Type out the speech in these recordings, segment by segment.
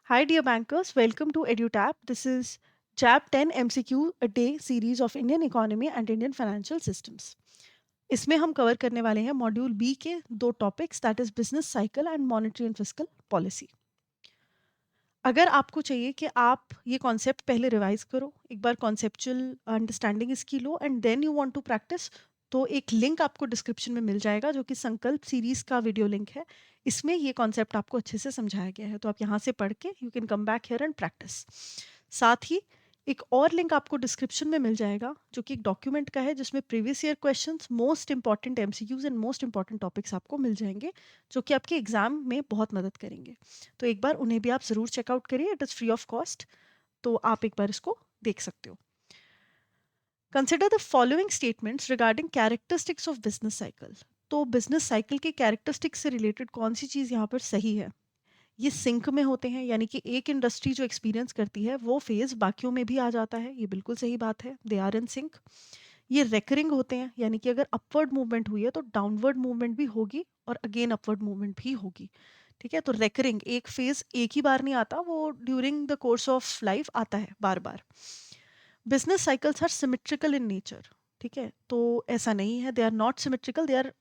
Hi, dear bankers. Welcome to EduTap. This is JAP 10 MCQ a day series of Indian economy and Indian financial systems. इसमें हम cover करने वाले हैं module B के दो topics that is business cycle and monetary and fiscal policy. अगर आपको चाहिए कि आप ये कॉन्सेप्ट पहले रिवाइज करो, एक बार कॉन्सेप्चुअल अंडरस्टैंडिंग इसकी लो and then you want to practise, तो एक लिंक आपको डिस्क्रिप्शन में मिल जाएगा जो कि संकल्प सीरीज का वीडियो लिंक है। इसमें ये कॉन्सेप्ट आपको अच्छे से समझाया गया है, तो आप यहाँ से पढ़ के you can come back here and practice. साथ ही एक और लिंक आपको डिस्क्रिप्शन में मिल जाएगा जो कि एक डॉक्यूमेंट का है जिसमें previous year questions, most important MCQs and most important topics आपको मिल जाएंगे जो कि आपके एग्जाम में बहुत मदद करेंगे। तो एक बार उन्हें भी आप ज़रूर चेकआउट करिए, it is free of cost, तो आप एक बार इसको देख सकते हो। Consider the following statements regarding characteristics of business cycle. तो बिजनेस साइकिल के कैरेक्टरिस्टिक्स से रिलेटेड कौन सी चीज़ यहाँ पर सही है? ये सिंक में होते हैं, यानी कि एक इंडस्ट्री जो एक्सपीरियंस करती है वो फेज बाकियों में भी आ जाता है, ये बिल्कुल सही बात है, दे आर इन सिंक। ये रेकरिंग होते हैं, यानी कि अगर अपवर्ड मूवमेंट हुई है तो डाउनवर्ड मूवमेंट भी होगी और अगेन अपवर्ड मूवमेंट भी होगी। ठीक है, तो रेकरिंग, एक फेज एक ही बार नहीं आता, वो during the course of life आता है बार बार। Business cycles are symmetrical in nature. ठीक है, तो ऐसा नहीं है, they are not symmetrical, they are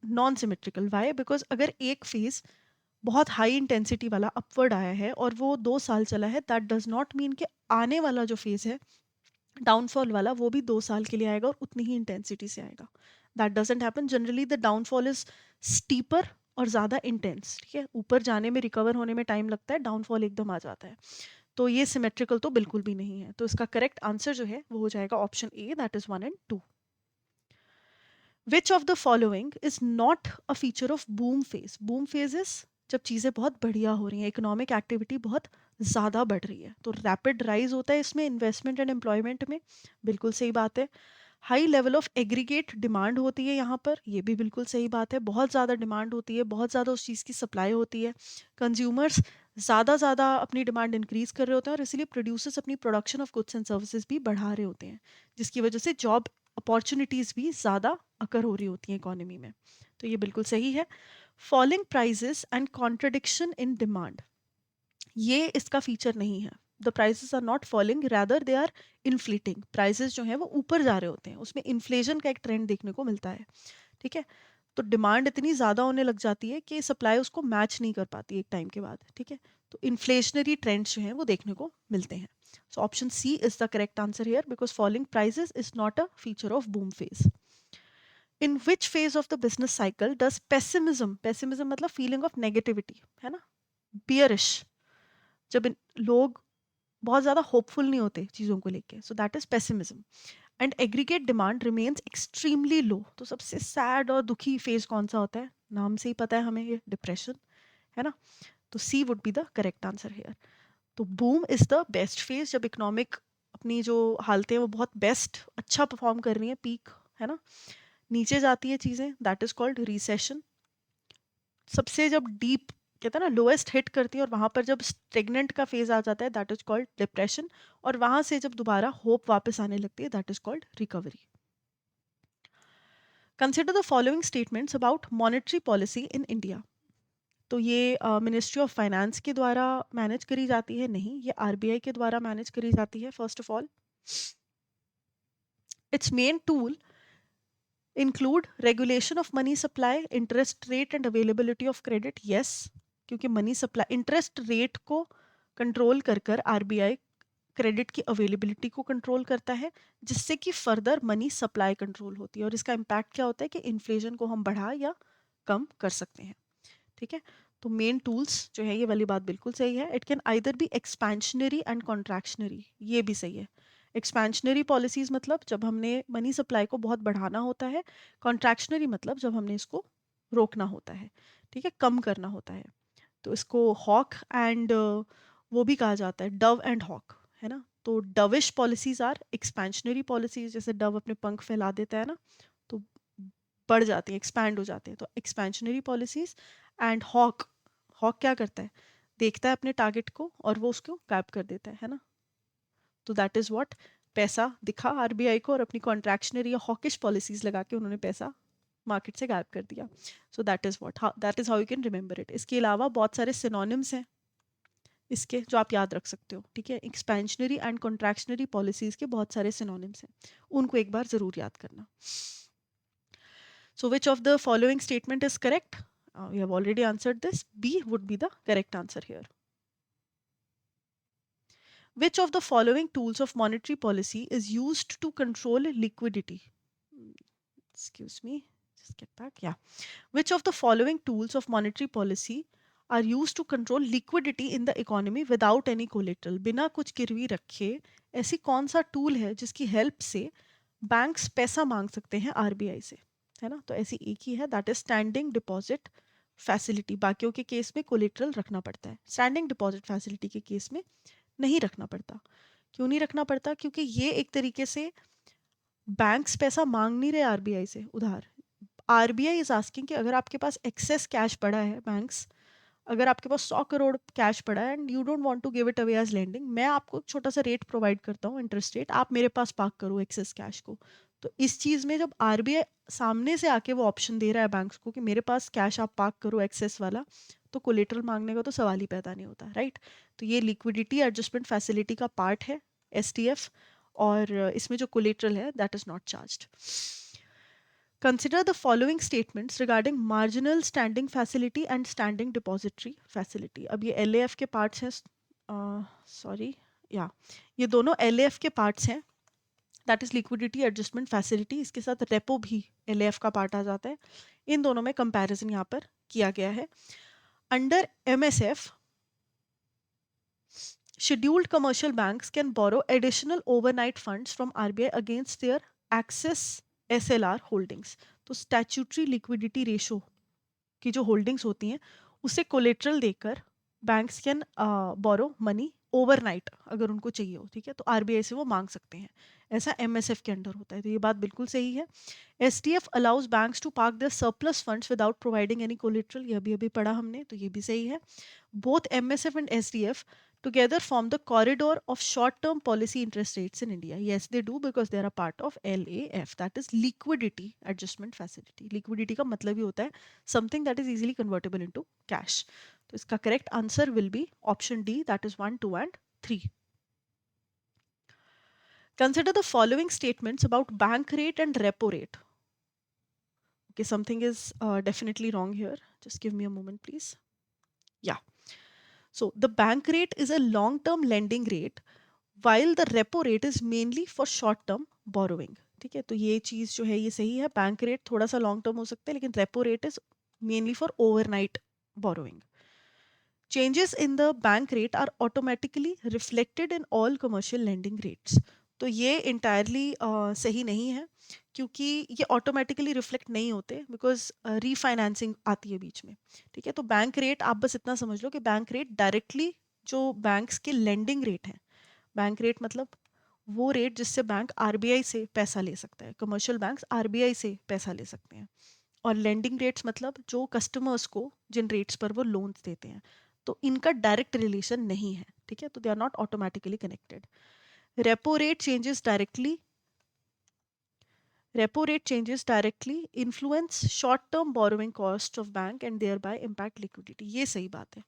non symmetrical. Why? Because अगर एक फेज बहुत हाई इंटेंसिटी वाला अपवर्ड आया है और वो 2 साल चला है, दैट डज नॉट मीन कि आने वाला जो फेज है डाउनफॉल वाला वो भी 2 साल के लिए आएगा और उतनी ही इंटेंसिटी से आएगा। That doesn't happen. Generally the downfall is steeper और ज़्यादा इंटेंस। ठीक है, ऊपर जाने में, रिकवर होने में टाइम लगता है, डाउनफॉल एकदम आ जाता है। तो ये सिमेट्रिकल तो बिल्कुल भी नहीं है, तो इसका करेक्ट आंसर जो है वो हो जाएगा option A, that is 1 and 2। Which of the following is not a feature of boom phase? Boom phase is जब चीज़ें बहुत बढ़िया हो रही हैं, इकोनॉमिक एक्टिविटी बहुत ज़्यादा बढ़ रही है, तो रैपिड राइज होता है इसमें इन्वेस्टमेंट एंड एम्प्लॉयमेंट में, बिल्कुल सही बात है। High level of aggregate demand होती है यहाँ पर, ये भी बिल्कुल सही बात है, बहुत ज़्यादा डिमांड होती है, बहुत ज़्यादा उस चीज़ की सप्लाई होती है, कंज्यूमर्स ज़्यादा अपनी डिमांड इंक्रीज कर रहे होते हैं और इसीलिए प्रोड्यूसर्स अपनी production of goods and services भी बढ़ा रहे होते हैं, जिसकी वजह से जॉब अपॉर्चुनिटीज़ भी ज़्यादा अकर हो रही होती हैं इकोनॉमी में, तो ये बिल्कुल सही है। Falling prices and contradiction in demand, ये इसका फीचर नहीं है। The prices are not falling, rather they are inflating. Prices जो हैं वो ऊपर जा रहे होते हैं, उसमें इन्फ्लेशन का एक ट्रेंड देखने को मिलता है। ठीक है, तो डिमांड इतनी ज़्यादा होने लग जाती है कि सप्लाई उसको मैच नहीं कर पाती एक टाइम के बाद। ठीक है, तो इन्फ्लेशनरी ट्रेंड्स जो हैं वो देखने को मिलते हैं। So option C is the correct answer here, because falling prices is not a feature of boom phase. In which phase of the business cycle does pessimism, pessimism मतलब फीलिंग ऑफ नेगेटिविटी, है ना, bearish, जब लोग बहुत ज़्यादा hopeful नहीं होते चीज़ों को लेके, so that is pessimism. And aggregate demand remains extremely low, तो सबसे सैड और दुखी फेज कौन सा होता है? नाम से ही पता है हमें, ये डिप्रेशन है ना, तो C would be the correct answer here. तो boom is the best phase, जब इकोनॉमिक अपनी जो हालतें हैं वो बहुत बेस्ट, अच्छा परफॉर्म कर रही हैं, पीक, है ना। नीचे जाती है चीज़ें, दैट इज कॉल्ड रिसेशन। सबसे जब डीप, कहते हैं ना, लोएस्ट हिट करती है और वहां पर जब स्टेगनेंट का फेज आ जाता है, दैट इज कॉल्ड डिप्रेशन। और वहां से जब दोबारा होप वापस आने लगती है, that is called recovery. Consider the following statements about monetary policy in India. तो ये मिनिस्ट्री ऑफ फाइनेंस के द्वारा मैनेज करी जाती है? नहीं, ये आरबीआई के द्वारा मैनेज करी जाती है। First of all, it's main tool include regulation of money supply, interest rate and availability of credit. Yes, क्योंकि मनी सप्लाई, इंटरेस्ट रेट को कंट्रोल कर कर आरबीआई क्रेडिट की अवेलेबिलिटी को कंट्रोल करता है, जिससे कि फर्दर मनी सप्लाई कंट्रोल होती है और इसका इम्पैक्ट क्या होता है कि इन्फ्लेशन को हम बढ़ा या कम कर सकते हैं। ठीक है, तो मेन टूल्स जो है, ये वाली बात बिल्कुल सही है। It can either be expansionary and contractionary, ये भी सही है। एक्सपेंशनरी पॉलिसीज मतलब जब हमने मनी सप्लाई को बहुत बढ़ाना होता है, कॉन्ट्रैक्शनरी मतलब जब हमने इसको रोकना होता है, ठीक है, कम करना होता है। तो इसको हॉक एंड वो भी कहा जाता है, डव एंड हॉक, है ना। तो dovish policies are expansionary policies, जैसे डव अपने पंख फैला देता है ना, तो बढ़ जाती है, एक्सपैंड हो जाते हैं, तो expansionary policies. And hawk, hawk क्या करता है? देखता है अपने टारगेट को और वो उसको गायब कर देता है ना। तो दैट इज व्हाट, पैसा दिखा आरबीआई को और अपनी कॉन्ट्रैक्शनरी या हॉकिश पॉलिसीज लगा के उन्होंने पैसा मार्केट से गायब कर दिया। So that is what, that is how you can remember it. इसके अलावा बहुत सारे सिनोनिम्स हैं इसके जो आप याद रख सकते हो, ठीक है। एक्सपेंशनरी एंड कॉन्ट्रैक्शनरी पॉलिसीज के बहुत सारे सिनोनिम्स हैं, उनको एक बार जरूर याद करना। So which of the following statement is correct? We have already answered this, B would be the correct answer here. Which of the following tools of monetary policy is used to control liquidity? Excuse me, just get back. Yeah. Which of the following tools of monetary policy are used to control liquidity in the economy without any collateral? बिना कुछ गिरवी रखे ऐसी कौन सा tool है जिसकी help से बैंक्स पैसा मांग सकते हैं आरबीआई से, है ना? तो ऐसी एक ही है, that is standing deposit facility. बाकियों के केस में कोलेट्रल रखना पड़ता है, स्टैंडिंग डिपॉजिट फैसिलिटी के केस में नहीं रखना पड़ता। क्यों नहीं रखना पड़ता? क्योंकि ये एक तरीके से बैंक्स पैसा मांग नहीं रहे आरबीआई से उधार। आरबीआई इज आस्किंग कि अगर आपके पास एक्सेस कैश पड़ा है, बैंक्स अगर आपके पास 100 करोड़ कैश पड़ा है and you don't want to give it away as lending, मैं आपको एक छोटा सा रेट प्रोवाइड करता हूँ, इंटरेस्ट रेट, आप मेरे पास पार्क करो एक्सेस कैश को। तो इस चीज़ में जब आरबीआई सामने से आके वो ऑप्शन दे रहा है बैंक्स को कि मेरे पास कैश आप पार्क करो एक्सेस वाला, तो कोलेटरल मांगने का तो सवाल ही पैदा नहीं होता, राइट? तो ये लिक्विडिटी एडजस्टमेंट फैसिलिटी का पार्ट है एसटीएफ, और इसमें जो कोलेटरल है that is not charged. Consider the following statements regarding marginal standing facility and standing depository facility. अब ये LAF के parts हैं, सॉरी या ये दोनों LAF के parts हैं, that is liquidity adjustment facility, इसके साथ repo भी LAF का part आ जाता है। इन दोनों में comparison यहाँ पर किया गया है। Under MSF, scheduled commercial banks can borrow additional overnight funds from RBI against their access SLR holdings. तो statutory liquidity ratio की जो होल्डिंग्स होती हैं उसे कोलेट्रल देकर banks can borrow money overnight अगर उनको चाहिए हो, ठीक है, तो आरबीआई से वो मांग सकते हैं। ऐसा एमएसएफ के अंडर होता है, तो ये बात बिल्कुल सही है। STF allows banks to park their surplus funds without providing any collateral, ये अभी अभी पढ़ा हमने, तो ये भी सही है। Both MSF and STF together form the corridor of short term policy interest rates in India. Yes, they do, because they are a part of LAF, that is liquidity adjustment facility. Liquidity का मतलब ही होता है something that is easily convertible into cash. तो इसका correct answer will be option D, that is 1, 2 and 3. Consider the following statements about bank rate and repo rate. Okay, something is definitely wrong here. Just give me a moment, please. Yeah. So the bank rate is a long-term lending rate while the repo rate is mainly for short-term borrowing. ठीक है, तो ये चीज़ जो है ये सही है। Bank rate थोड़ा सा लॉन्ग टर्म हो सकता है, लेकिन repo rate is mainly for overnight borrowing. Changes in the bank rate are automatically reflected in all commercial lending rates. तो ये इंटायरली सही नहीं है, क्योंकि ये ऑटोमेटिकली रिफ्लेक्ट नहीं होते, बिकॉज रीफाइनेंसिंग आती है बीच में, ठीक है। तो बैंक रेट आप बस इतना समझ लो कि बैंक रेट डायरेक्टली जो बैंक्स के लेंडिंग रेट हैं, बैंक रेट मतलब वो रेट जिससे बैंक आरबीआई से पैसा ले सकता है, कमर्शियल बैंक्स आरबीआई से पैसा ले सकते हैं, और लेंडिंग रेट्स मतलब जो कस्टमर्स को जिन रेट्स पर वो लोन्स देते हैं, तो इनका डायरेक्ट रिलेशन नहीं है, ठीक है, तो they are not automatically connected. Repo rate changes directly, repo rate changes directly influence short term borrowing cost of bank and thereby impact liquidity. ये सही बात है।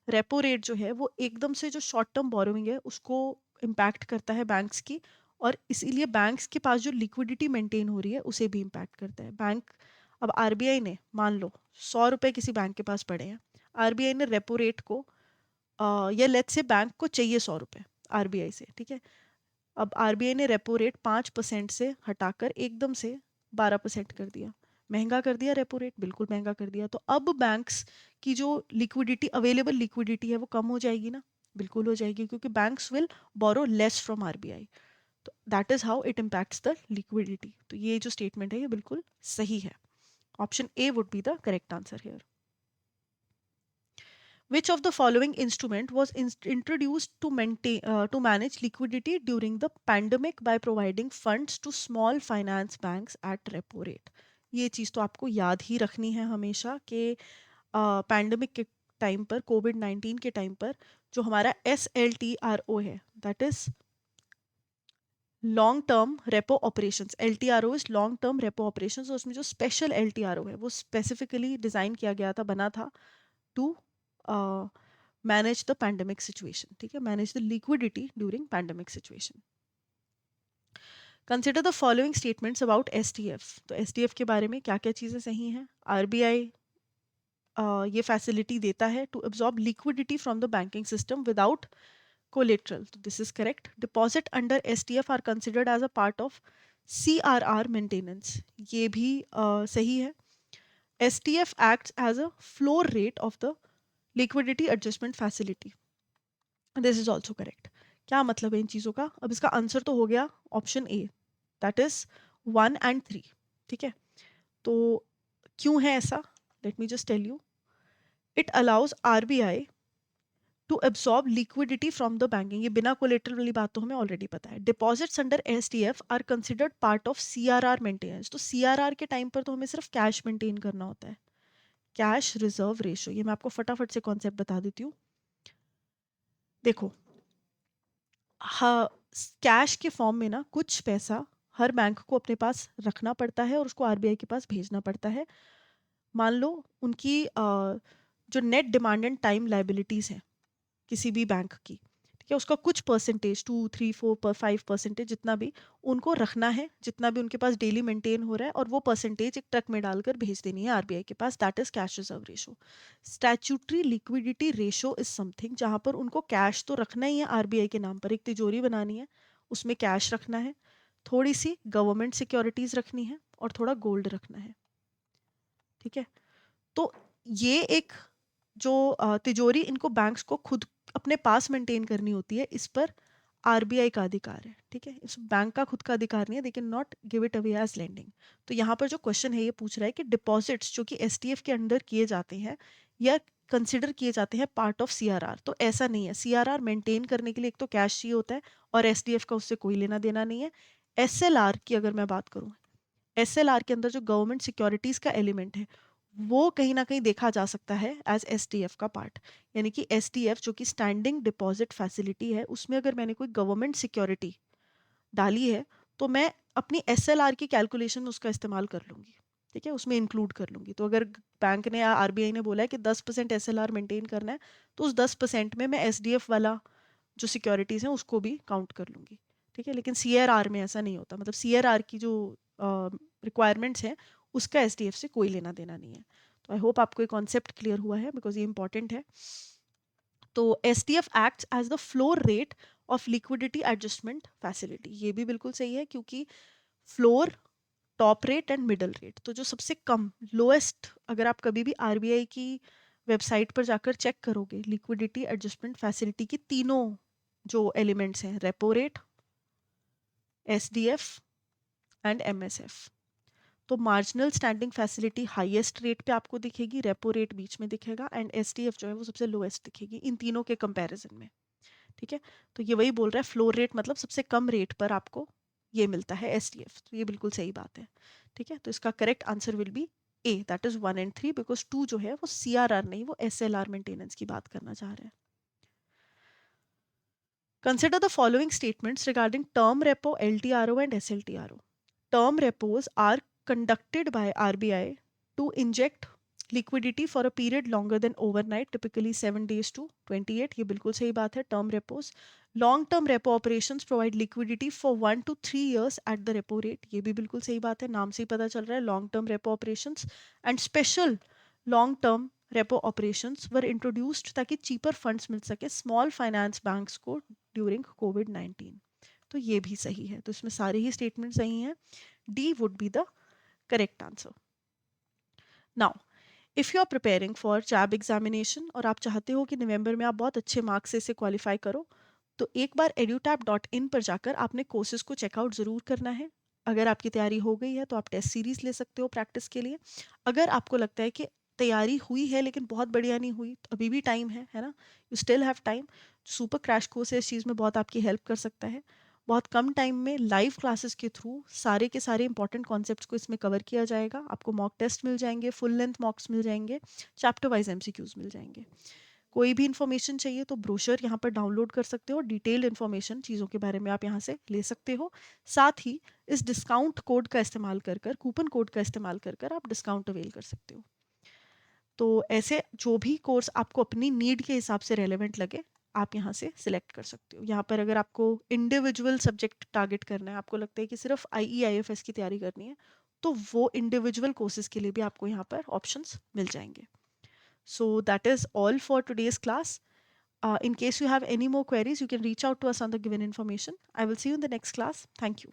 रेपो रेट जो है वो एकदम से जो शॉर्ट टर्म बोरोइंग है उसको इम्पैक्ट करता है बैंक्स की, और इसीलिए बैंक्स के पास जो लिक्विडिटी मेंटेन हो रही है उसे भी इम्पैक्ट करता है। बैंक, अब आरबीआई ने मान लो 100 रुपए किसी बैंक के पास पड़े हैं, आरबीआई ने रेपो रेट को या लेट्स से बैंक को चाहिए 100 रुपए आरबीआई से, ठीक है। अब आरबीआई ने रेपो रेट 5% से हटाकर एकदम से 12% कर दिया, महंगा कर दिया रेपो रेट, बिल्कुल महंगा कर दिया। तो अब बैंक्स की जो लिक्विडिटी, अवेलेबल लिक्विडिटी है वो कम हो जाएगी ना, बिल्कुल हो जाएगी, क्योंकि banks will borrow less from RBI. तो that is how it impacts the liquidity. तो ये जो स्टेटमेंट है ये बिल्कुल सही है। Option A would be the correct answer here. Which of the following instrument was introduced to maintain to manage liquidity during the pandemic by providing funds to small finance banks at repo rate? ये चीज़ तो आपको याद ही रखनी है हमेशा कि pandemic के time पर, कोविड-19 के टाइम पर, जो हमारा SLTRO है, that is long term repo operations, LTRO is long term repo operations, और उसमें जो स्पेशल LTRO है वो स्पेसिफिकली डिज़ाइन किया गया था, बना था to manage the pandemic situation, ठीक है, manage the liquidity during pandemic situation. Consider the following statements about STF. तो एसटीएफ के बारे में क्या क्या चीज़ें सही हैं? आरबीआई ये फैसिलिटी देता है to absorb liquidity from the banking system without collateral, तो this is correct. Deposit under STF are considered as a part of CRR maintenance, ये भी सही है। STF acts as a floor rate of the liquidity adjustment facility, this is also correct. क्या मतलब है इन चीज़ों का? अब इसका आंसर तो हो गया option A, that is 1 and 3, ठीक है। तो क्यों है ऐसा? Let me just tell you. It allows RBI to absorb liquidity from the banking, ये बिना कोलेटरल वाली बात तो हमें ऑलरेडी पता है। Deposits under STF are considered part of CRR maintenance, तो सीआरआर के टाइम पर तो हमें सिर्फ कैश मेंटेन करना होता है, कैश रिजर्व रेशो। ये मैं आपको फटाफट से कॉन्सेप्ट बता देती हूँ। देखो, हाँ, कैश के फॉर्म में ना कुछ पैसा हर बैंक को अपने पास रखना पड़ता है और उसको आरबीआई के पास भेजना पड़ता है। मान लो उनकी जो net demand and time liabilities हैं किसी भी बैंक की, ठीक है, उसका कुछ परसेंटेज 2, 3, 4, 5% जितना भी उनको रखना है, जितना भी उनके पास डेली मेंटेन हो रहा है, और वो परसेंटेज एक ट्रक में डालकर भेज देनी है आरबीआई के पास, that is cash reserve ratio. Statutory liquidity ratio is something जहां पर उनको कैश तो रखना ही है आरबीआई के नाम पर, एक तिजोरी बनानी है, उसमें कैश रखना है, थोड़ी सी गवर्नमेंट सिक्योरिटीज रखनी है और थोड़ा गोल्ड रखना है, ठीक है। तो ये एक जो तिजोरी इनको बैंक्स को खुद अपने पास मेंटेन करनी होती है, इस पर आरबीआई का अधिकार है, ठीक है। इस बैंक का खुद का अधिकार नहीं है, they can not give it away as lending. तो यहाँ पर जो क्वेश्चन है ये पूछ रहा है कि डिपॉजिट्स जो कि एसटीएफ के अंडर किए जाते हैं या कंसिडर किए जाते हैं पार्ट ऑफ सीआरआर, तो ऐसा नहीं है। सीआरआर मेंटेन करने के लिए एक तो कैश चाहिए होता है और एसटीएफ का उससे कोई लेना देना नहीं है। एसएलआर की अगर मैं बात करूँ, एसएलआर के अंदर जो गवर्नमेंट सिक्योरिटीज का एलिमेंट है वो कहीं ना कहीं देखा जा सकता है एज एसटीएफ का पार्ट, यानी कि एसटीएफ जो कि स्टैंडिंग डिपॉजिट फैसिलिटी है, उसमें अगर मैंने कोई गवर्नमेंट सिक्योरिटी डाली है तो मैं अपनी एसएलआर की कैलकुलेशन में उसका इस्तेमाल कर लूंगी, ठीक है, उसमें इंक्लूड कर लूंगी। तो अगर बैंक ने या आरबीआई ने बोला है कि 10% एसएलआर मेंटेन करना है, तो उस 10% में मैं एसडीएफ वाला जो सिक्योरिटीज़ हैं उसको भी काउंट कर लूंगी, ठीक है। लेकिन सीआरआर में ऐसा नहीं होता, मतलब सीआरआर की जो रिक्वायरमेंट्स हैं उसका एसडीएफ से कोई लेना देना नहीं है। तो आई होप आपको ये कॉन्सेप्ट क्लियर हुआ है, बिकॉज ये इंपॉर्टेंट है। तो STF acts as the floor rate of liquidity adjustment facility, ये भी बिल्कुल सही है, क्योंकि floor, top rate and middle rate, तो जो सबसे कम लोएस्ट, अगर आप कभी भी आरबीआई की वेबसाइट पर जाकर चेक करोगे लिक्विडिटी एडजस्टमेंट फैसिलिटी की तीनों जो एलिमेंट्स हैं, repo rate, SDF and MSF, तो marginal standing facility highest rate पे आपको दिखेगी, रेपो रेट बीच में दिखेगा एंड एसडीएफ जो है वो सबसे लोएस्ट दिखेगी इन तीनों के कंपैरिजन में, ठीक है। तो ये वही बोल रहा है, फ्लोर रेट मतलब सबसे कम रेट पर आपको ये मिलता है एसडीएफ, तो ये बिल्कुल सही बात है, ठीक है। तो इसका correct answer will be A, that is 1 and 3, because 2 जो है वो सीआरआर नहीं, वो एसएलआर मेंटेनेंस की बात करना चाह रहे हैं। Consider the following statements regarding term repo, LTRO, and SLTRO. Term repos are conducted by RBI to inject liquidity for a period longer than overnight, typically 7 days to 28. ये बिल्कुल सही बात है, term repos. Long term repo operations provide liquidity for 1 to 3 years at the repo rate. ये भी बिल्कुल सही बात है, नाम से ही पता चल रहा है, long term repo operations. And special long term repo operations were introduced ताकि cheaper funds मिल सके small finance banks को ड्यूरिंग कोविड-19। तो ये भी सही है, तो इसमें सारे ही स्टेटमेंट सही हैं, D would be the correct answer. Now if you are preparing for JAIIB examination और आप चाहते हो कि नवंबर में आप बहुत अच्छे मार्क्स से इसे क्वालिफाई करो, तो एक बार edutap.in पर जाकर आपने कोर्सेज को चेकआउट ज़रूर करना है। अगर आपकी तैयारी हो गई है तो आप टेस्ट सीरीज ले सकते हो प्रैक्टिस के लिए। अगर आपको लगता है कि तैयारी हुई है लेकिन बहुत बढ़िया नहीं हुई, तो अभी भी टाइम है ना, you still have time. Super crash course है, इस चीज़ में बहुत आपकी हेल्प कर सकता है। बहुत कम टाइम में लाइव क्लासेस के थ्रू सारे के सारे इंपॉर्टेंट कॉन्सेप्ट्स को इसमें कवर किया जाएगा। आपको मॉक टेस्ट मिल जाएंगे, फुल लेंथ मॉक्स मिल जाएंगे, चैप्टर वाइज एमसीक्यूज मिल जाएंगे। कोई भी इन्फॉर्मेशन चाहिए तो ब्रोशर यहाँ पर डाउनलोड कर सकते हो, डिटेल्ड इन्फॉर्मेशन चीज़ों के बारे में आप यहाँ से ले सकते हो। साथ ही इस डिस्काउंट कोड का इस्तेमाल कर कर, कूपन कोड का इस्तेमाल कर कर आप डिस्काउंट अवेल कर सकते हो। तो ऐसे जो भी कोर्स आपको अपनी नीड के हिसाब से रेलेवेंट लगे, आप यहाँ से सिलेक्ट कर सकते हो। यहाँ पर अगर आपको इंडिविजुअल सब्जेक्ट टारगेट करना है, आपको लगता है कि सिर्फ IE IFS की तैयारी करनी है, तो वो इंडिविजुअल कोर्सेज के लिए भी आपको यहाँ पर ऑप्शंस मिल जाएंगे। So that is all for today's class. In case you have any more queries, you can reach out to us on the given information. I will see you in the next class. Thank you.